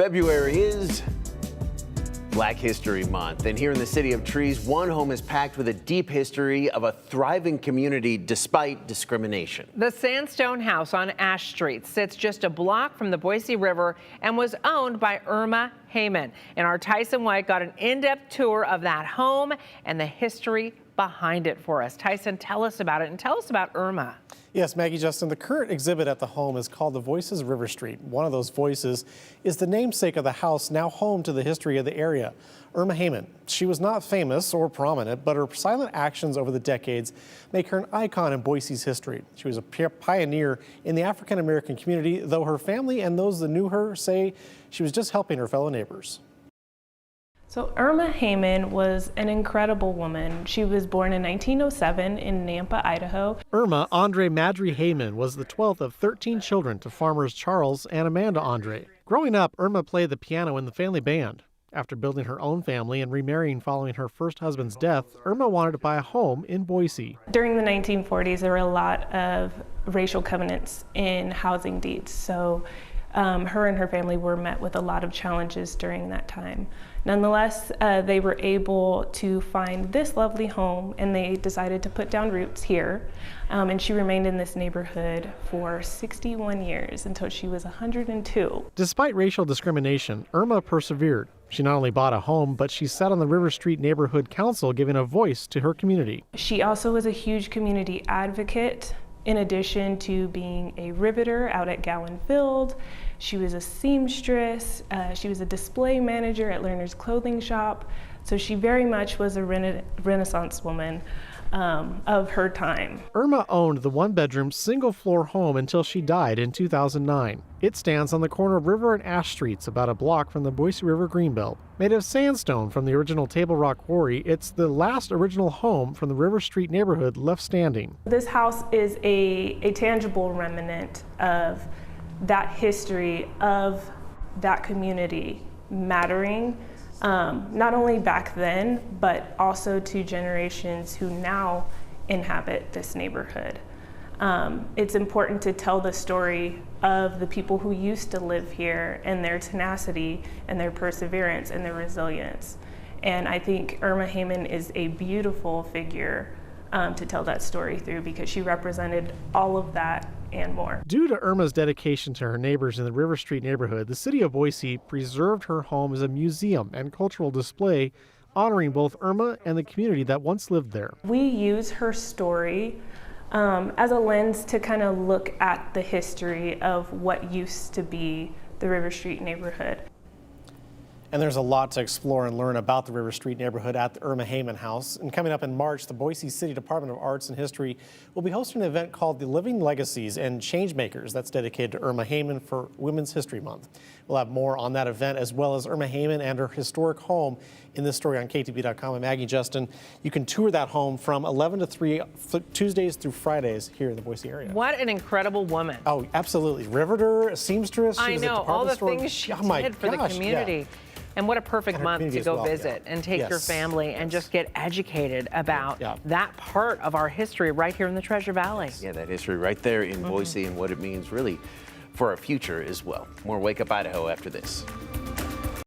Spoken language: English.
February is Black History Month, and here in the City of Trees, one home is packed with a deep history of a thriving community despite discrimination. The Sandstone House on Ash Street sits just a block from the Boise River and was owned by Erma Hayman. And our Tyson White got an in-depth tour of that home and the history behind it for us. Tyson, tell us about it and tell us about Erma. Yes, Maggie, Justin, the current exhibit at the home is called The Voices River Street. One of those voices is the namesake of the house, now home to the history of the area. Erma Hayman. She was not famous or prominent, but her silent actions over the decades make her an icon in Boise's history. She was a pioneer in the African-American community, though her family and those that knew her say she was just helping her fellow neighbors. So Erma Hayman was an incredible woman. She was born in 1907 in Nampa, Idaho. Erma Andre Madry Hayman was the 12th of 13 children to farmers Charles and Amanda Andre. Growing up, Erma played the piano in the family band. After building her own family and remarrying following her first husband's death, Erma wanted to buy a home in Boise. During the 1940s, there were a lot of racial covenants in housing deeds. So her and her family were met with a lot of challenges during that time. Nonetheless, they were able to find this lovely home, and they decided to put down roots here. And she remained in this neighborhood for 61 years until she was 102. Despite racial discrimination, Erma persevered. She not only bought a home, but she sat on the River Street Neighborhood Council, giving a voice to her community. She also was a huge community advocate. In addition to being a riveter out at Gowan Field, she was a seamstress, she was a display manager at Lerner's Clothing Shop, so she very much was a Renaissance woman of her time. Erma owned the one-bedroom, single-floor home until she died in 2009. It stands on the corner of River and Ash Streets, about a block from the Boise River Greenbelt. Made of sandstone from the original Table Rock quarry, it's the last original home from the River Street neighborhood left standing. This house is a tangible remnant of that history of that community mattering, not only back then, but also to generations who now inhabit this neighborhood. It's important to tell the story of the people who used to live here and their tenacity and their perseverance and their resilience. And I think Erma Hayman is a beautiful figure to tell that story through, because she represented all of that and more. Due to Erma's dedication to her neighbors in the River Street neighborhood, the city of Boise preserved her home as a museum and cultural display, honoring both Erma and the community that once lived there. We use her story as a lens to kind of look at the history of what used to be the River Street neighborhood. And there's a lot to explore and learn about the River Street neighborhood at the Erma Hayman House. And coming up in March, the Boise City Department of Arts and History will be hosting an event called The Living Legacies and Changemakers that's dedicated to Erma Hayman for Women's History Month. We'll have more on that event, as well as Erma Hayman and her historic home, in this story on KTV.com. And Maggie, Justin, you can tour that home from 11 to 3 Tuesdays through Fridays here in the Boise area. What an incredible woman. Oh, absolutely. Riveter, a seamstress. I know, all the things she did for the community. Yeah. And what a perfect month to go visit and take your family and just get educated about that part of our history right here in the Treasure Valley. Yeah, that history right there in Boise and what it means really for our future as well. More Wake Up Idaho after this.